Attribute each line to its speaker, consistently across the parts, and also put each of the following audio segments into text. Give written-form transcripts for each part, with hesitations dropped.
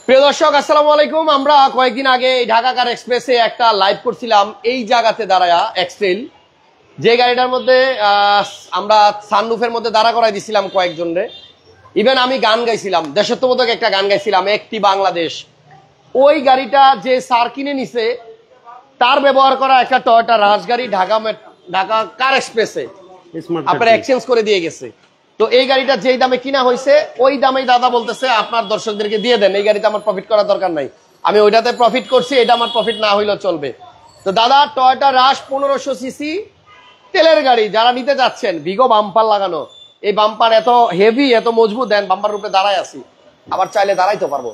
Speaker 1: প্রিয় দর্শক আসসালামু আলাইকুম। আমরা কয়েকদিন আগে ঢাকা কার এক্সপ্রেসে একটা লাইভ করছিলাম এই জায়গাতে দাঁড়ায়া এক্সট্রেল, যে গাড়িটার মধ্যে আমরা সানরুফের মধ্যে দাঁড়া করাই দিছিলাম কয়েকজনরে। ইভেন আমি গান গাইছিলাম, দেশাত্মবোধক একটা গান গাইছিলাম, একটি বাংলাদেশ। ওই গাড়িটা যে স্যার কিনে নিছে তার ব্যবহার করা একটা টয়োটা রাশ গাড়ি ঢাকা কার এক্সপ্রেসে আপনারা এক্সচেঞ্জ করে দিয়ে গেছে। তো এই গাড়িটা যেই দামে কিনা হয়েছে ওই দামেই দাদা বলতেছে আপনার দর্শকদেরকে দিয়ে দেন, এই গাড়িতে আমার প্রফিট করার দরকার নাই, আমি ওইটাতে প্রফিট করছি, এটা আমার প্রফিট না হইলেও চলবে। তো দাদা টয়োটা রাশ 1500 সিসি তেলের গাড়ি যারা নিতে যাচ্ছেন, ভিগো বাম্পার লাগানো, এই বাম্পার এত হেভি এত মজবুত, দেন বাম্পার রূপে দাঁড়ায় আছি, আবার চাইলে দাঁড়াইতে পারবো।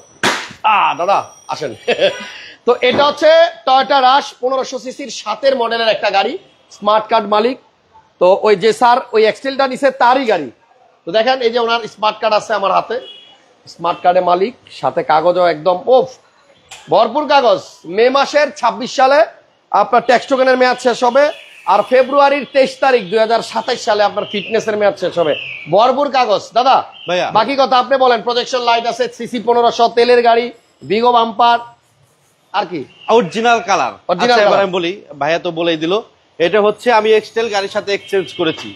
Speaker 1: দাদা আসেন। তো এটা হচ্ছে টয়োটা রাশ 1500 সিসির 7 মডেলের একটা গাড়ি, স্মার্ট কার্ড মালিক। তো ওই যে স্যার ওই এক্সটেলটা নিছে তারই গাড়ি। তো দেখেন এই যে ওনার স্মার্ট কার্ড আছে আমার হাতে, স্মার্ট কার্ডে মালিক, সাথে কাগজও একদম ভরপুর কাগজ। মে মাসের 26 সালে আপনার ট্যাক্স টোকেনের মেয়াদ শেষ হবে, আর ফেব্রুয়ারির 23 তারিখ 2027 সালে আপনার ফিটনেসের মেয়াদ শেষ হবে। ভরপুর কাগজ দাদা। বাকি কথা আপনি বলেন। প্রজেকশন লাইট আছে, সিসি 1500, তেলের গাড়ি, ভিগো বাম্পার, আর কি
Speaker 2: অরিজিনাল কালার। এবার আমি বলি, ভাইয়া তো বলেই দিল, এটা হচ্ছে আমি এক্সটেল গাড়ির সাথে এক্সচেঞ্জ করেছি।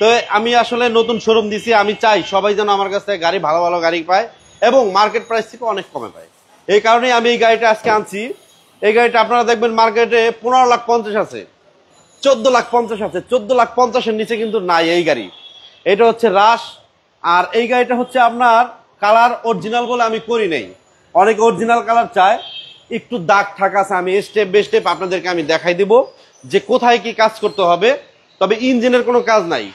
Speaker 2: তো আমি আসলে নতুন শোরুম দিছি, আমি চাই সবাই যেন আমার কাছ থেকে গাড়ি ভালো ভালো গাড়ি পায় এবং মার্কেট প্রাইস থেকে অনেক কমে পায়। এই কারণেই আমি এই গাড়িটা আজকে আনছি। এই গাড়িটা আপনারা দেখবেন মার্কেটে 15,50,000 আছে, 14,50,000 আছে, 14,50,000-এর নিচে কিন্তু নাই এই গাড়ি। এটা হচ্ছে রাশ। আর এই গাড়িটা হচ্ছে আপনার কালার অরিজিনাল বলে আমি করি নাই, অনেকে অরিজিনাল কালার চায়, একটু দাগ থাকা আছে। আমি স্টেপ বাই স্টেপ আপনাদেরকে আমি দেখাই দিব যে কোথায় কি কাজ করতে হবে। তবে ইঞ্জিনের কোনো কাজ নাই,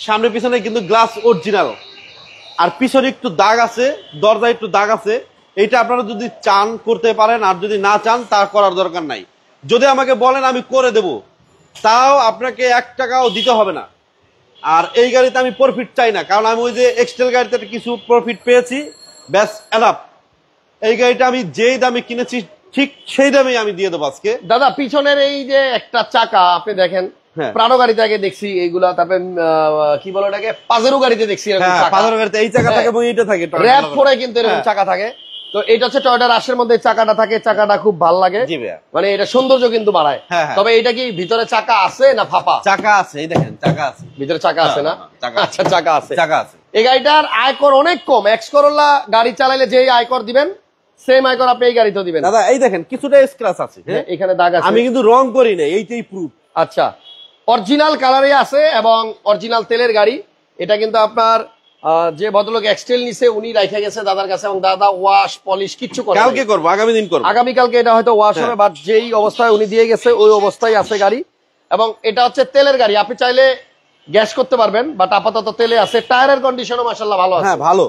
Speaker 2: সামনে পিছনে কিন্তু গ্লাস অরিজিনাল, আর পিছনে একটু দাগ আছে, দরজায় একটু দাগ আছে। এইটা আপনারা যদি চান করতে পারেন, আর যদি না চান তা করার দরকার নাই। যদি আমাকে বলেন আমি করে দেব, তাও আপনাকে 1 টাকাও দিতে হবে না। আর এই গাড়িতে আমি প্রফিট চাই না, কারণ আমি ওই যে এক্সটেল গাড়িতে কিছু প্রফিট পেয়েছি, ব্যাস এনাফ। এই গাড়িটা আমি যেই দামে কিনেছি ঠিক সেই দামেই আমি দিয়ে দেবো আজকে।
Speaker 1: দাদা পিছনের এই যে একটা চাকা আপনি দেখেন, প্রাডো গাড়িতে আগে দেখছি এইগুলা, তারপরে কি বলে ওটাকে, পাজেরো গাড়িতে দেখছি
Speaker 2: পাজেরো গাড়িতে এই চাকা থাকে এবং এইটা থাকে,
Speaker 1: র‍্যাপ 4 এ কিন্তু এরকম চাকা থাকে। তো এটা হচ্ছে টয়োটা রাশের মধ্যে চাকাটা থাকে, চাকাটা খুব ভালো লাগে, মানে এটা সৌন্দর্য কিন্তু বাড়ায়। তবে এটা কি ভিতরে চাকা আছে না ফাঁপা?
Speaker 2: চাকা আছে, এই দেখেন চাকা আছে,
Speaker 1: ভিতরে চাকা আছে না? আচ্ছা চাকা আছে,
Speaker 2: চাকা আছে।
Speaker 1: এই গাড়িটার আয়কর অনেক কম। এক্স করোলা গাড়ি চালাইলে যেই আয়কর দিবেন সেম আয়কর আপনি এই গাড়িতেও দিবেন।
Speaker 2: দাদা এই দেখেন কিছুটা স্ক্র্যাচ আছে,
Speaker 1: এখানে দাগ আছে,
Speaker 2: আমি কিন্তু রং করি না, এইটাই প্রুফ।
Speaker 1: আচ্ছা, অরিজিনাল কালারে আছে এবং অরিজিনাল তেলের গাড়ি। এটা কিন্তু আপনার যে ভদ্রলোক এক্সটেল নিছে উনি রাইখা গেছে দাদার কাছে, এবং দাদা ওয়াশ পলিশ কিচ্ছু করে
Speaker 2: কালকে করব, আগামী দিন করব,
Speaker 1: আগামীকালকে এটা হয়তো ওয়াশ হবে, বাট যেই অবস্থায় উনি দিয়ে গেছে ওই অবস্থায় আছে গাড়ি। এবং এটা হচ্ছে তেলের গাড়ি, আপনি চাইলে গ্যাস করতে পারবেন, বাট আপাতত তেলে আছে। টায়ারের কন্ডিশনও মাশাআল্লাহ ভালো আছে।
Speaker 2: হ্যাঁ ভালো।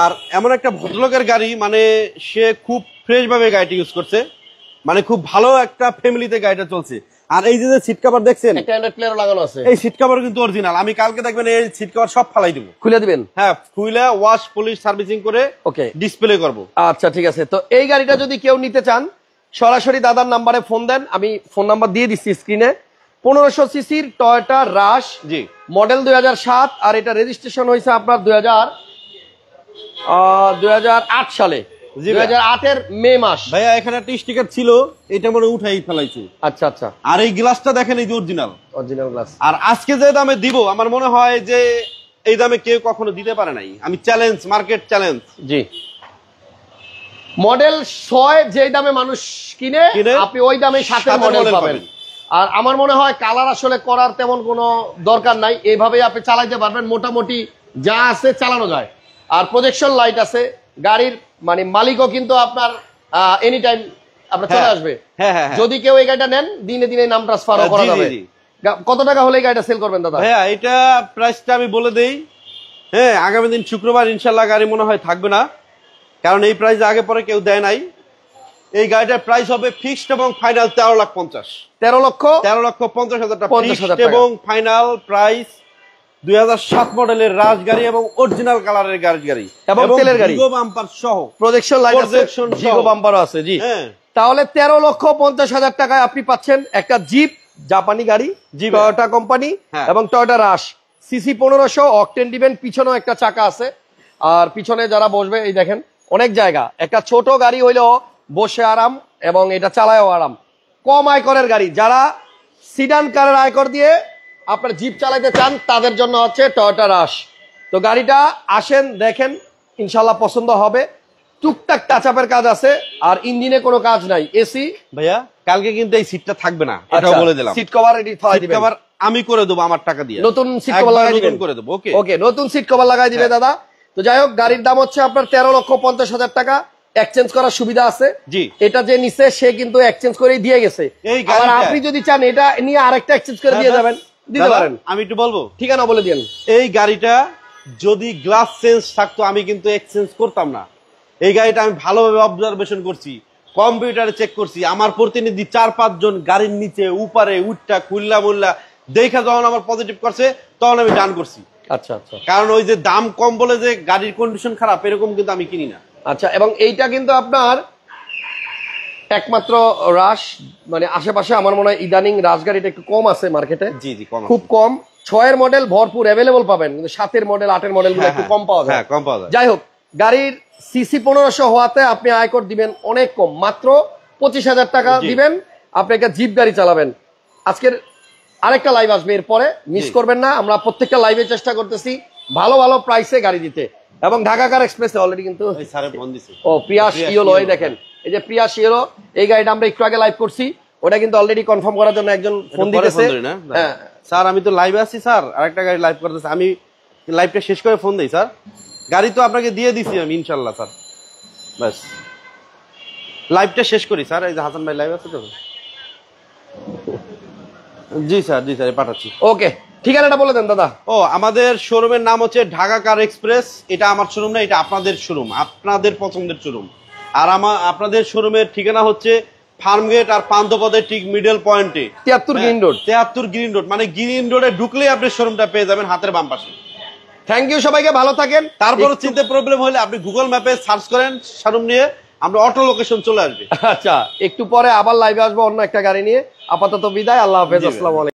Speaker 2: আর এমন একটা ভদ্রলোকের গাড়ি, মানে সে খুব ফ্রেশ ভাবে গাড়িটা ইউজ করছে, মানে খুব ভালো একটা ফ্যামিলিতে গাড়িটা চলছে। আর এই যে সিট কভার দেখছেন,
Speaker 1: একটা অ্যান্ড্রয়েড প্লেয়ার লাগানো আছে,
Speaker 2: এই সিট কভার কিন্তু অরিজিনাল। আমি কালকে দেখবেন এই সিট কভার সব ফালাই দিব,
Speaker 1: খুলে দিবেন।
Speaker 2: হ্যাঁ, খুলে ওয়াশ পলিশ সার্ভিসিং করে ওকে ডিসপ্লে করব।
Speaker 1: আচ্ছা ঠিক আছে। তো এই গাড়িটা যদি কেউ নিতে চান সরাসরি দাদার নাম্বারে ফোন দেন, আমি ফোন নাম্বার দিয়ে দিচ্ছি স্ক্রিনে। 1500 সিসির টয়োটা রাশ,
Speaker 2: জি
Speaker 1: মডেল 2007, আর এটা রেজিস্ট্রেশন হয়েছে আপনার 2008 সালে, 2008-এর মে মাস।
Speaker 2: ভাইয়া এখানে একটা স্টিকার ছিল, এটা মনে উঠাই ফেলাইছে।
Speaker 1: আচ্ছা আচ্ছা।
Speaker 2: আর এই গ্লাসটা দেখেন, এই যে অরিজিনাল
Speaker 1: গ্লাস।
Speaker 2: আর আজকে যে দামে দিব, আমার মনে হয় যে এই দামে কেউ কখনো দিতে পারে নাই। আমি চ্যালেঞ্জ, মার্কেট চ্যালেঞ্জ।
Speaker 1: জি, মডেল 6 যেই দামে মানুষ কিনে আপনি ওই দামে 7 মডেল পাবেন। আর আমার মনে হয় কালার আসলে করার তেমন কোনো দরকার নাই, এইভাবেই আপনি চালাইতে পারবেন, মোটামুটি যা আছে চালানো যায়। আর প্রজেকশন লাইট আছে, গাড়ির মানে মালিকও কিন্তু আপনার এনি টাইম আপনার চলে আসবে। যদি কেউ এই গাড়িটা নেন দিনে দিনে নাম ট্রান্সফারও করা যাবে। কত টাকা হলে এই গাড়িটা সেল করবেন দাদা?
Speaker 2: ভাইয়া এটা প্রাইসটা আমি বলে দেই, হ্যাঁ, আগামী দিন শুক্রবার ইনশাল্লাহ গাড়ি মনে হয় থাকবে না, কারণ এই প্রাইস আগে পরে কেউ দেয় নাই। এই গাড়িটার প্রাইস হবে ফিক্সড এবং ফাইনাল 13,50,000। 13,50,000 টাকা ফিক্সড এবং ফাইনাল প্রাইস। 2007 মডেলের রাশ গাড়ি এবং অরিজিনাল কালারের গাড়ি
Speaker 1: এবং তেলের গাড়ি,
Speaker 2: ভিগো বাম্পার সহ,
Speaker 1: প্রজেকশন লাইট আছে, ভিগো বাম্পারও আছে। জি, তাহলে 13,50,000 টাকায় আপনি পাচ্ছেন একটা জিপ জাপানি গাড়ি, টয়োটা কোম্পানি, এবং টয়োটা রাশ সিসি 1500, অকটেন দিবেন, পিছনেও একটা চাকা আছে। আর পিছনে যারা বসবে এই দেখেন অনেক জায়গা। একটা ছোট গাড়ি হইলেও বসে আরাম এবং এটা চালায়ও আরাম। কম আয়করের গাড়ি, যারা সিডান কারের আয়কর দিয়ে আপনার জিপ চালাতে চান তাদের জন্য হচ্ছে টয়োটা রাশ। তো গাড়িটা আসেন, দেখেন, ইনশাল্লাহ পছন্দ হবে। টুকটাক টাচআপের কাজ আছে, আর ইঞ্জিনে কোনো কাজ নাই। এসি
Speaker 2: ভাইয়া কালকে কিন্তু এই সিটটা থাকবে না, এটাও বলে দিলাম।
Speaker 1: সিট কভার এটি ফলাই দিবেন,
Speaker 2: কভার আমি করে দেবো আমার টাকা দিয়ে,
Speaker 1: নতুন সিট কভার লাগাই দিবেন,
Speaker 2: করে দেবো। ওকে
Speaker 1: ওকে, নতুন সিট কভার লাগাই দিবে দাদা। তো যাই হোক, গাড়ির দাম হচ্ছে আপনার 13,50,000 টাকা। এক্সচেঞ্জ করার সুবিধা আছে।
Speaker 2: জি,
Speaker 1: এটা যে নিছে সে কিন্তু এক্সচেঞ্জ করেই দিয়ে গেছে। আর আপনি যদি চান এটা নিয়ে আরেকটা এক্সচেঞ্জ করে দিয়ে যাবেন, দিতে পারেন।
Speaker 2: আমি একটু বলবো,
Speaker 1: ঠিকানা বলে দিন।
Speaker 2: এই গাড়িটা যদি গ্লাস চেঞ্জ থাকতো আমি কিন্তু এক্সচেঞ্জ করতাম না। এই গাড়িটা আমি ভালোভাবে অবজারভেশন করছি, কম্পিউটারে চেক করছি, আমার প্রতিনিধি 4-5 জন গাড়ির নিচে উপরে উঠটা খুললা মুল্লা দেখা যখন আমার পজিটিভ করছে তখন আমি ডান করছি।
Speaker 1: আচ্ছা আচ্ছা,
Speaker 2: কারণ ওই যে দাম কম বলে যে গাড়ির কন্ডিশন খারাপ এরকম কিন্তু আমি কিনি না।
Speaker 1: আচ্ছা, এবং এইটা কিন্তু আপনার একমাত্র রাশ, মানে আশেপাশে আমার মনে হয় ইদানিং রাশ গাড়িটা একটু কম আছে মার্কেটে।
Speaker 2: জি জি, কম,
Speaker 1: খুব কম। 6-এর মডেল ভরপুর অ্যাভেলেবল পাবেন, কিন্তু 7-এর মডেল 8-এর মডেল গুলো একটু কম পাওয়া যায়।
Speaker 2: হ্যাঁ, কম পাওয়া যায়।
Speaker 1: যাই হোক, গাড়ির সিসি 1500 হওয়াতে আপনি আয়কর দিবেন অনেক কম, মাত্র 25,000 টাকা দিবেন। আপনি একটা জিপ গাড়ি চালাবেন। আজকের আরেকটা লাইভ আসবে এরপরে, মিস করবেন না। আমরা প্রত্যেকটা লাইভে চেষ্টা করতেছি ভালো ভালো প্রাইসে গাড়ি দিতে। এবং ঢাকা কার এক্সপ্রেসে অলরেডি কিন্তু ও পিয়াস ইয়েলো, এই দেখেন, এই যে পিয়াস ইয়েলো, এই গাড়িটা আমরা একটু আগে লাইভ করছি। ওটা কিন্তু অলরেডি কনফার্ম করার জন্য একজন ফোন দিতেছে।
Speaker 2: হ্যাঁ স্যার, আমি তো লাইভে আছি স্যার, আরেকটা গাড়ি লাইভ করতেছে, আমি লাইভটা শেষ করে ফোন দেই স্যার। গাড়ি তো আপনাকে দিয়ে দিছি আমি ইনশাল্লাহ স্যার, বাস লাইভটা শেষ করি স্যার। এই যে হাসান ভাই লাইভ আছে তো। জি স্যার, জি স্যার, পাঠাচ্ছি।
Speaker 1: ওকে, ঠিকানাটা বলে দেন দাদা।
Speaker 2: ও, আমাদের শোরুমের নাম হচ্ছে ঢাকা কার এক্সপ্রেস। এটা আমার শোরুম না, এটা আপনাদের শোরুম, আপনাদের পছন্দের শোরুম। আর আপনাদের শোরুমের ঠিকানা হচ্ছে ফার্মগেট আর পান্থপথের ঠিক মিডল পয়েন্টে
Speaker 1: 73 গ্রিন রোড।
Speaker 2: 73 গ্রিন রোড, মানে গ্রিন রোডে ঢুকলেই আপনি শোরুমটা পেয়ে যাবেন হাতের বাম পাশে।
Speaker 1: থ্যাংক ইউ, সবাইকে ভালো থাকেন।
Speaker 2: তারপর চিনতে প্রবলেম হলে আপনি গুগল ম্যাপে সার্চ করেন শোরুম নিয়ে, আমরা অটো লোকেশন চলে আসবে।
Speaker 1: আচ্ছা, একটু পরে আবার লাইভে আসবো অন্য একটা গাড়ি নিয়ে। আপাতত বিদায়, আল্লাহ হাফেজ, আসসালামু আলাইকুম।